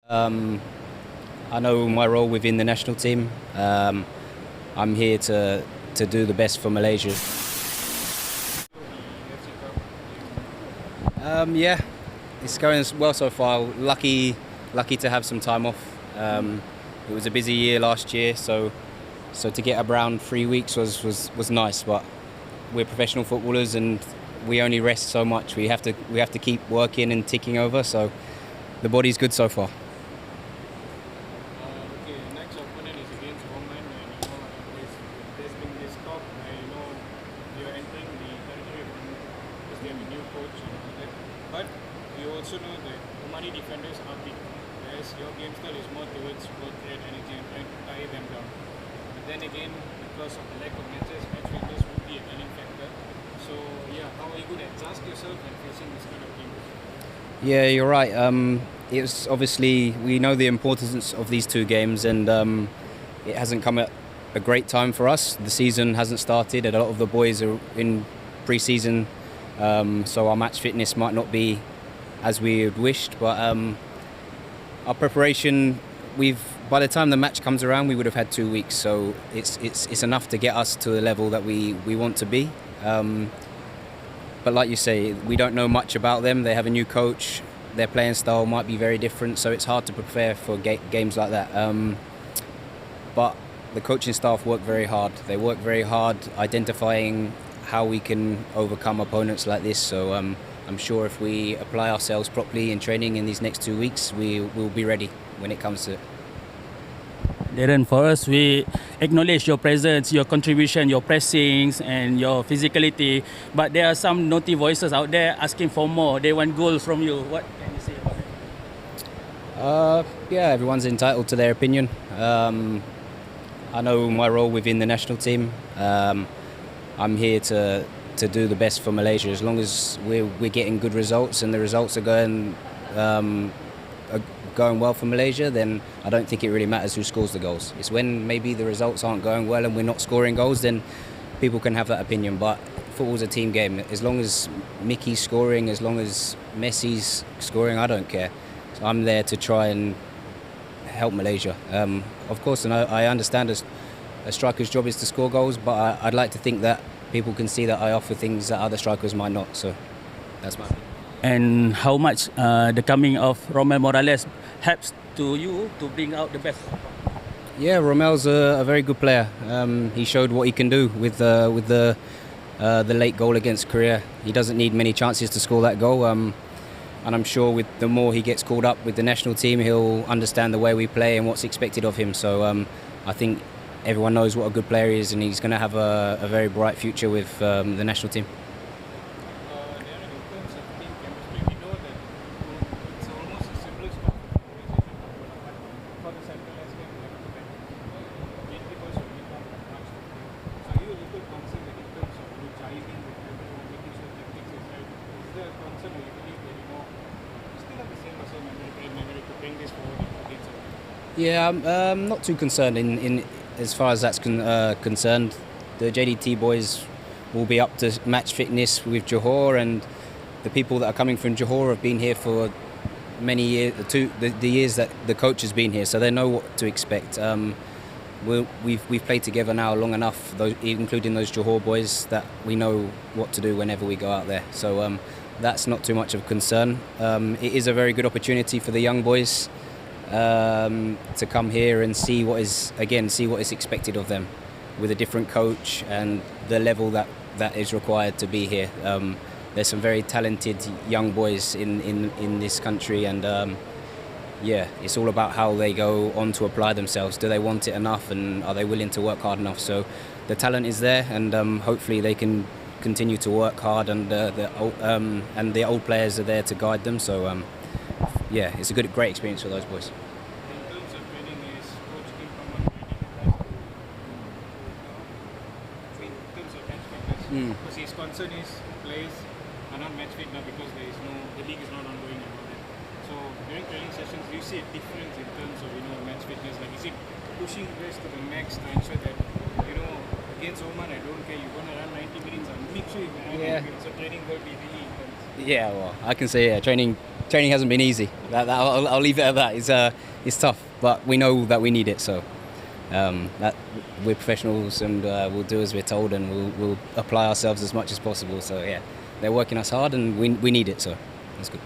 Um, I know my role within the national team. I'm here to do the best for Malaysia. Yeah, it's going well so far. Lucky to have some time off. It was a busy year last year, so to get around 3 weeks was nice. But we're professional footballers, and we only rest so much. We have to keep working and ticking over. So the body's good so far. Okay, next opponent is against Oman, and there's been this talk. You're entering the territory because they have a new coach and all that. But we also know that Omani defenders are big, whereas your game style is more towards work rate, energy, and trying to tie them down. But then again, because of the lack of matches, match fitness would be a telling factor. So yeah, how are you going to adjust yourself when facing this kind of teams? Yeah, you're right. It's obviously, we know the importance of these two games, and it hasn't come at a great time for us. The season hasn't started, and a lot of the boys are in pre-season, so our match fitness might not be as we had wished. But our preparation, by the time the match comes around, we would have had 2 weeks. So it's enough to get us to the level that we want to be. But like you say, we don't know much about them. They have a new coach. Their playing style might be very different, so it's hard to prepare for games like that. But the coaching staff work very hard. They work very hard identifying how we can overcome opponents like this. So I'm sure if we apply ourselves properly in training in these next 2 weeks, we will be ready when it comes to it. Darren, for us, we acknowledge your presence, your contribution, your pressings, and your physicality. But there are some naughty voices out there asking for more. They want goals from you. What can you say about it? Yeah, everyone's entitled to their opinion. I know my role within the national team. I'm here to do the best for Malaysia. As long as we're getting good results and the results are going well for Malaysia, then I don't think it really matters who scores the goals. It's when maybe the results aren't going well and we're not scoring goals, then people can have that opinion. But football's a team game. As long as Mickey's scoring, as long as Messi's scoring, I don't care. So I'm there to try and help Malaysia. Of course, and I understand a striker's job is to score goals, but I'd like to think that people can see that I offer things that other strikers might not. So that's my opinion. And how much the coming of Romel Morales helps to you to bring out the best? Yeah, Romel's a very good player. He showed what he can do with the late goal against Korea. He doesn't need many chances to score that goal. And I'm sure with the more he gets called up with the national team, he'll understand the way we play and what's expected of him. So I think everyone knows what a good player he is, and he's going to have a very bright future with the national team. Yeah, I'm not too concerned in as far as that's concerned. The JDT boys will be up to match fitness with Johor, and the people that are coming from Johor have been here for many years, the years that the coach has been here, so they know what to expect. We've played together now long enough, including those Johor boys, that we know what to do whenever we go out there. So that's not too much of a concern. It is a very good opportunity for the young boys to come here and see what is expected of them with a different coach and the level that is required to be here. There's some very talented young boys in this country, and yeah, it's all about how they go on to apply themselves. Do they want it enough, and are they willing to work hard enough? So the talent is there, and hopefully they can continue to work hard, and the old players are there to guide them. So yeah, it's a great experience for those boys. In terms of training, is coach Kim Paman in terms of match fitness? Because his concern is players are not match fit now because the league is not ongoing and all that. So during training sessions, do you see a difference in terms of match fitness? Like, is it pushing guys to the max to ensure that against Oman, I don't care, you're gonna run 90 minutes and make sure you can run 90 minutes. So training will be really intense. Yeah, well, I can say training training hasn't been easy. I'll leave it at that. It's tough, but we know that we need it. So that we're professionals, and we'll do as we're told, and we'll apply ourselves as much as possible. So yeah, they're working us hard, and we need it. So that's good.